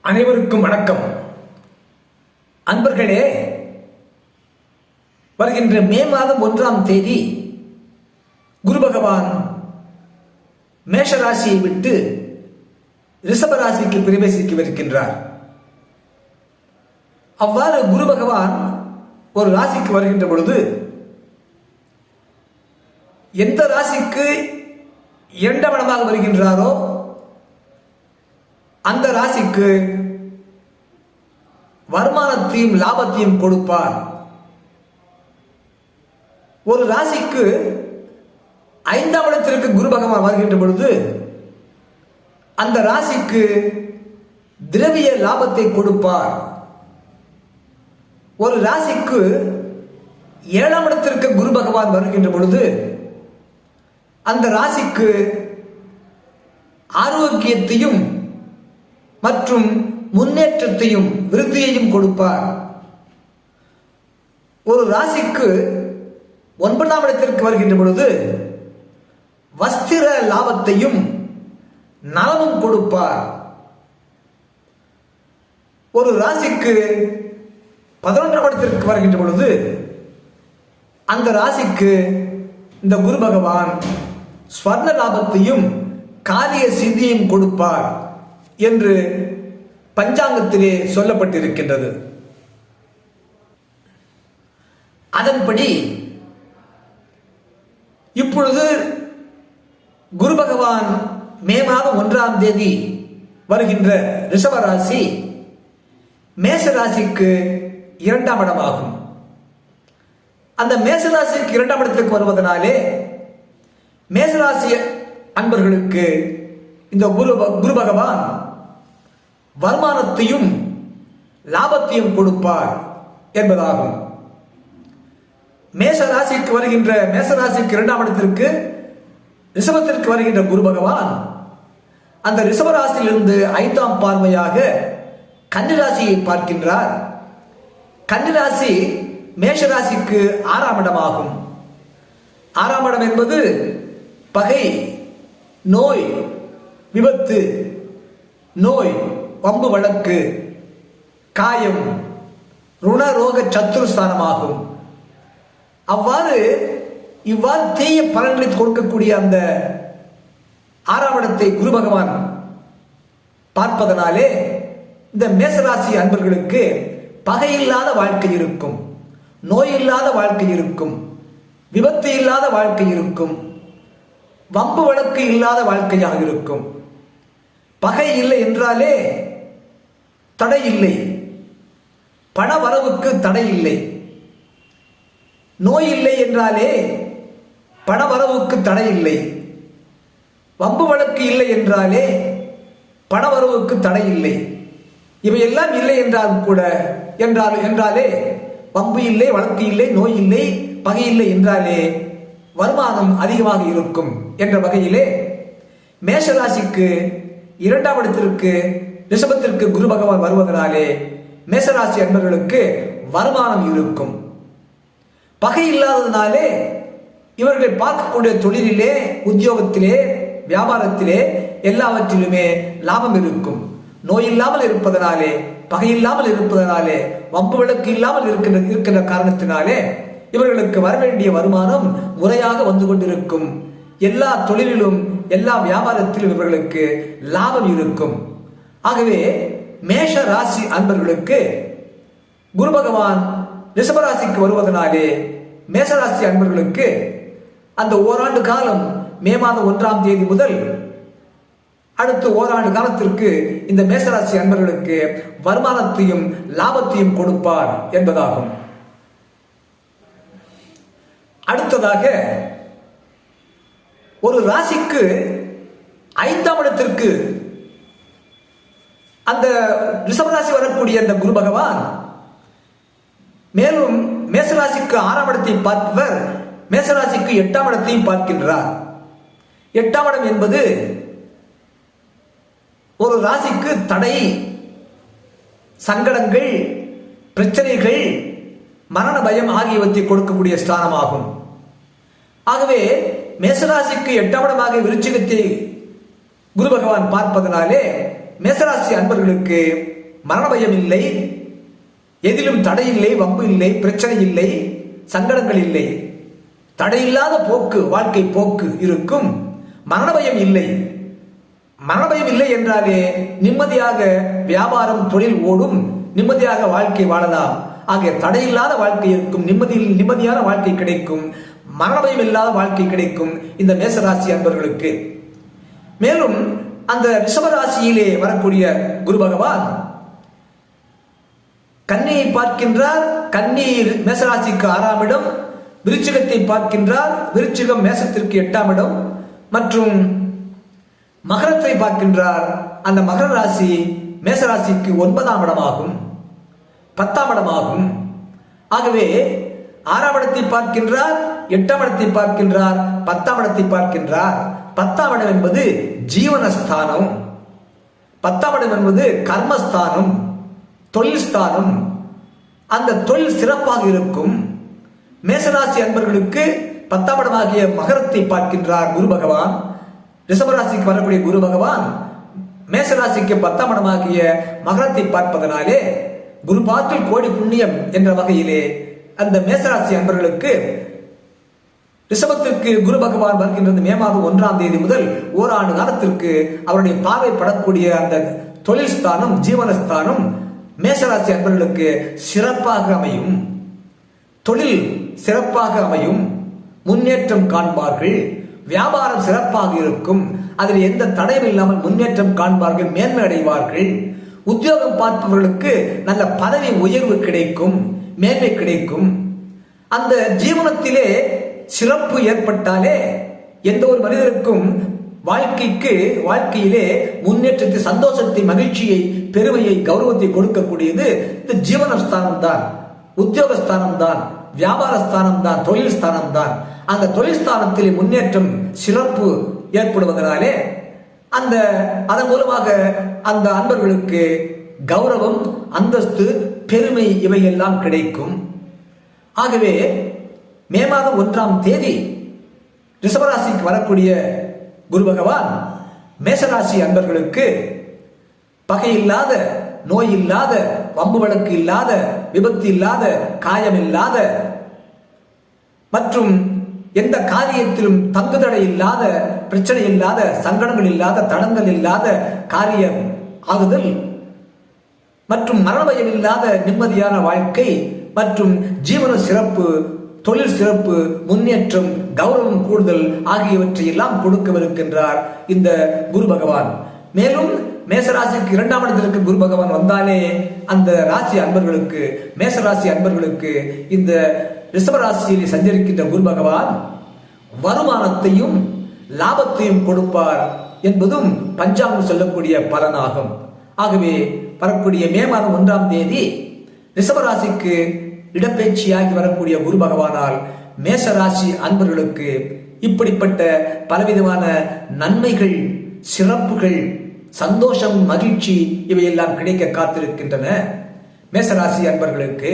அனைவருக்கும் வணக்கம். அன்பர்களே, வருகின்ற மே மாதம் 1ஆம் தேதி குரு பகவான் மேஷராசியை விட்டு ரிஷபராசிக்கு பிரவேசிக்கவிருக்கின்றார். அவ்வாறு குரு பகவான் ஒரு ராசிக்கு வருகின்ற பொழுது எந்த ராசிக்கு 2ஆம் இடமாக வருகின்றாரோ அந்த ராசிக்கு வருமானத்தையும் லாபத்தையும் கொடுப்பார். ஒரு ராசிக்கு 5ஆம் இடத்திற்கு குரு பகவான் வருகின்ற பொழுது அந்த ராசிக்கு திரவிய லாபத்தை கொடுப்பார். ஒரு ராசிக்கு 7ஆம் இடத்திற்கு குரு பகவான் வருகின்ற பொழுது அந்த ராசிக்கு ஆரோக்கியத்தையும் மற்றும் முன்னேற்றத்தையும் விருத்தியையும் கொடுப்பார். ஒரு ராசிக்கு 9ஆம் இடத்திற்கு வருகின்ற பொழுது வஸ்திர லாபத்தையும் நலமும் கொடுப்பார். ஒரு ராசிக்கு 11ஆம் இடத்திற்கு வருகின்ற பொழுது அந்த ராசிக்கு இந்த குரு பகவான் ஸ்வர்ண லாபத்தையும் காரிய சித்தியையும் கொடுப்பார் என்று பஞ்சாங்கத்திலே சொல்லப்பட்டிருக்கின்றது. அதன்படி இப்பொழுது குரு பகவான் மே மாதம் 1ஆம் தேதி வருகின்ற ரிஷபராசி மேஷராசிக்கு 2ஆம் இடமாகும். அந்த மேஷராசிக்கு 2ஆம் இடத்திற்கு வருவதனாலே மேஷராசி அன்பர்களுக்கு இந்த குரு பகவான் வருமானத்தையும் லாபத்தையும் கொடுப்பார் என்பதாகும். மேஷராசிக்கு வருகின்ற மேஷராசிக்கு 2ஆம் இடத்திற்கு ரிஷபத்திற்கு வருகின்ற குரு பகவான் அந்த ரிஷபராசியிலிருந்து 5ஆம் பார்வையாக கன்னிராசியை பார்க்கின்றார். கன்னிராசி மேஷராசிக்கு 6ஆம் இடமாகும். 6ஆம் இடம் என்பது பகை, நோய், விபத்து, நோய், வம்பு வழக்கு, காயம், ருணரோக சத்துருஸ்தானமாகும். இவ்வாறு தீய பலன்களை கொடுக்கக்கூடிய அந்த 6ஆம் இடத்தை குரு பகவான் பார்ப்பதனாலே இந்த மேசராசி அன்பர்களுக்கு பகை இல்லாத வாழ்க்கை இருக்கும், நோய் இல்லாத வாழ்க்கை இருக்கும், விபத்து இல்லாத வாழ்க்கை இருக்கும், வம்பு வழக்கு இல்லாத வாழ்க்கையாக இருக்கும். பகை இல்லை என்றாலே தடை இல்லை, பண வரவுக்கு தடை இல்லை. நோய் இல்லை என்றாலே பண வரவுக்கு தடை இல்லை. வம்பு வழக்கு இல்லை என்றாலே பண வரவுக்கு தடை இல்லை. இவையெல்லாம் இல்லை என்றாலும் கூட என்றாலே வம்பு இல்லை, வழக்கு இல்லை, நோய் இல்லை, பகை இல்லை என்றாலே வருமானம் அதிகமாக இருக்கும் என்ற வகையிலே மேஷராசிக்கு 2ஆம் இடத்திற்கு ரிஷபத்திற்கு குரு பகவான் வருவதனாலே மேஷராசி அன்பர்களுக்கு வருமானம் இருக்கும். பகை இல்லாததினாலே இவர்கள் பார்க்கக்கூடிய தொழிலிலே, உத்தியோகத்திலே, வியாபாரத்திலே எல்லாவற்றிலுமே லாபம் இருக்கும். நோய் இல்லாமல் இருப்பதனாலே, பகை இல்லாமல் இருப்பதனாலே, வம்பு விளக்கு இல்லாமல் இருக்கின்ற காரணத்தினாலே இவர்களுக்கு வரவேண்டிய வருமானம் முறையாக வந்து கொண்டிருக்கும். எல்லா தொழிலிலும், எல்லா வியாபாரத்திலும் இவர்களுக்கு லாபம் இருக்கும். ஆகவே மேஷ ராசி அன்பர்களுக்கு குரு பகவான் ரிஷபராசிக்கு வருவதனாலே மேஷராசி அன்பர்களுக்கு அந்த ஓராண்டு காலம் மே மாதம் 1ஆம் தேதி முதல் அடுத்து ஓராண்டு காலத்திற்கு இந்த மேஷராசி அன்பர்களுக்கு வருமானத்தையும் லாபத்தையும் கொடுப்பார் என்பதாகும். அடுத்ததாக ஒரு ராசிக்கு 5ஆம் இடத்திற்கு அந்த ரிஷபராசி வரக்கூடிய அந்த குரு பகவான் மேலும் மேசராசிக்கு 6ஆம் இடத்தை பார்ப்பவர் மேசராசிக்கு 8ஆம் இடத்தையும் பார்க்கின்றார். 8ஆம் இடம் என்பது ஒரு ராசிக்கு தடை, சங்கடங்கள், பிரச்சனைகள், மரண பயம் ஆகியவற்றை கொடுக்கக்கூடிய ஸ்தானமாகும். ஆகவே மேசராசிக்கு 8ஆம் இடமாக விருச்சிகத்தை குரு பகவான் பார்ப்பதனாலே மேசராசி அன்பர்களுக்கு மரண பயம் இல்லை, எதிலும் தடை இல்லை, வம்பு இல்லை, பிரச்சனை இல்லை, சங்கடங்கள் இல்லை, தடையில்லாத போக்கு, வாழ்க்கை போக்கு இருக்கும். மரண பயம் இல்லை. மரண பயம் இல்லை என்றாலே நிம்மதியாக வியாபாரம் தொழில் ஓடும், நிம்மதியாக வாழ்க்கை வாழலாம். ஆகிய தடையில்லாத வாழ்க்கை இருக்கும், நிம்மதியான வாழ்க்கை கிடைக்கும், மரண பயம் இல்லாத வாழ்க்கை கிடைக்கும் இந்த மேசராசி அன்பர்களுக்கு. மேலும் அந்த ரிஷபராசியிலே வரக்கூடிய குரு பகவான் கன்னியை பார்க்கின்றார். கன்னி மேசராசிக்கு 6ஆம் இடம். விருச்சிகத்தை பார்க்கின்றார். விருச்சிகம் மேசத்திற்கு 8ஆம் இடம். மற்றும் மகரத்தை பார்க்கின்றார். அந்த மகர ராசி மேசராசிக்கு 9ஆம் இடமாகும், 10ஆம் இடமாகும். ஆகவே 6ஆம் இடத்தை பார்க்கின்றார், 8ஆம் இடத்தை பார்க்கின்றார், 10ஆம் இடத்தை பார்க்கின்றார். 10ஆம் இடம் என்பது ஜீவனஸ்தானம், 10ஆம் இடம் என்பது கர்மஸ்தானம், தொழில் ஸ்தானம். அந்த தொழில் சிறப்பாக இருக்கும். மேசராசி அன்பர்களுக்கு 10ஆம் இடமாகிய மகரத்தை பார்க்கின்றார் குரு பகவான். ரிஷபராசிக்கு வரக்கூடிய குரு பகவான் மேசராசிக்கு 10ஆம் இடமாகிய மகரத்தை பார்ப்பதனாலே குரு பார்க்கில் கோடி புண்ணியம் என்ற வகையிலே அந்த மேசராசி அன்பர்களுக்கு ரிஷபத்திற்கு குரு பகவான் வருகின்றது. மே மாதம் 1ஆம் தேதி முதல் ஓராண்டு காலத்திற்கு அவருடைய பார்வைப்படக்கூடிய அந்த தொழில் ஸ்தானம், ஜீவனஸ்தானம் மேசராசி அன்பர்களுக்கு சிறப்பாக அமையும். தொழில் சிறப்பாக அமையும், முன்னேற்றம் காண்பார்கள். வியாபாரம் சிறப்பாக இருக்கும், அதில் எந்த தடையும் இல்லாமல் முன்னேற்றம் காண்பார்கள், மேன்மை அடைவார்கள். உத்தியோகம் பார்ப்பவர்களுக்கு நல்ல பதவி உயர்வு கிடைக்கும், மேன்மை கிடைக்கும். அந்த ஜீவனத்திலே சிறப்பு ஏற்பட்டாலே எந்த ஒரு மனிதருக்கும் வாழ்க்கையிலே முன்னேற்றத்தை, சந்தோஷத்தை, மகிழ்ச்சியை, பெருமையை, கௌரவத்தை கொடுக்கக்கூடியது இந்த ஜீவனஸ்தானம் தான், உத்தியோகஸ்தானம் தான், வியாபார ஸ்தானம் தான், தொழில் ஸ்தானம் தான். அந்த தொழில் ஸ்தானத்திலே முன்னேற்றம், சிறப்பு ஏற்படுவதனாலே அதன் மூலமாக அந்த அன்பர்களுக்கு கௌரவம், அந்தஸ்து, பெருமை இவையெல்லாம் கிடைக்கும். ஆகவே மே மாதம் 1ஆம் தேதி ரிஷபராசிக்கு வரக்கூடிய குரு பகவான் மேசராசி அன்பர்களுக்கு பகை இல்லாத, நோய் இல்லாத, வம்பு வழக்கு இல்லாத, விபத்து இல்லாத, காயம் இல்லாத மற்றும் எந்த காரியத்திலும் தங்குதடை இல்லாத, பிரச்சனை இல்லாத, சங்கடங்கள் இல்லாத, தடங்கள் இல்லாத காரியம் ஆகுதல் மற்றும் மரண பயம் இல்லாத நிம்மதியான வாழ்க்கை மற்றும் ஜீவன சிறப்பு, தொழில் சிறப்பு, முன்னேற்றம், கௌரவம் கூடுதல் ஆகியவற்றை எல்லாம் கொடுக்கவிருக்கின்றார் இந்த குரு பகவான். மேலும் மேசராசிக்கு 2ஆம் இடத்திற்கு குரு பகவான் வந்தாலே அந்த ராசி அன்பர்களுக்கு, மேசராசி அன்பர்களுக்கு இந்த ரிஷபராசியில் சஞ்சரிக்கின்ற குரு பகவான் வருமானத்தையும் லாபத்தையும் கொடுப்பார் என்பதும் பஞ்சாங்கம் சொல்லக்கூடிய பலனாகும். ஆகவே வரக்கூடிய மே மாதம் 1ஆம் தேதி ரிஷபராசிக்கு இடப்பெயர்ச்சியாகி வரக்கூடிய குரு பகவானால் மேசராசி அன்பர்களுக்கு இப்படிப்பட்ட பலவிதமான நன்மைகள், சிறப்புகள், சந்தோஷம், மகிழ்ச்சி இவையெல்லாம் கிடைக்க காத்திருக்கின்றன. மேசராசி அன்பர்களுக்கு,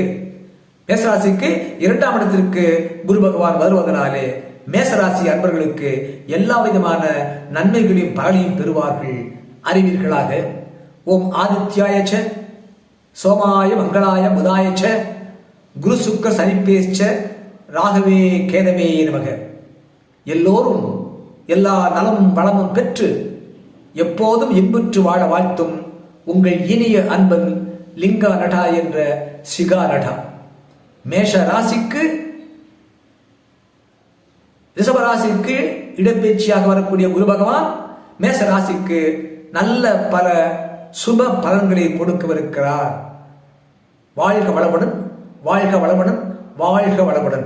மேசராசிக்கு 2ஆம் இடத்திற்கு குரு பகவான் வருவதனாலே மேசராசி அன்பர்களுக்கு எல்லா விதமான நன்மைகளையும் பலனையும் பெறுவார்கள். அறிவீர்களாக. ஓம் ஆதித்யாயச்ச சோமாய மங்களாய புதாயச்ச குரு சுக்கர சனிப்பேச்ச ராகவே கேதவே நமக. எல்லோரும் எல்லா நலமும் வளமும் பெற்று எப்போதும் இன்புற்று வாழ வாழ்த்தும் உங்கள் இனிய அன்பன் லிங்கா நடா என்ற சிகா நடா. மேஷ ராசிக்கு, ரிஷபராசிக்கு இடப்பெயர்ச்சியாக வரக்கூடிய குரு பகவான் மேஷ ராசிக்கு நல்ல பல சுப பலன்களை கொடுக்கவிருக்கிறார். வாழ்க வளமுடன், வாழ்க வளமுடன், வாழ்க வளமுடன்.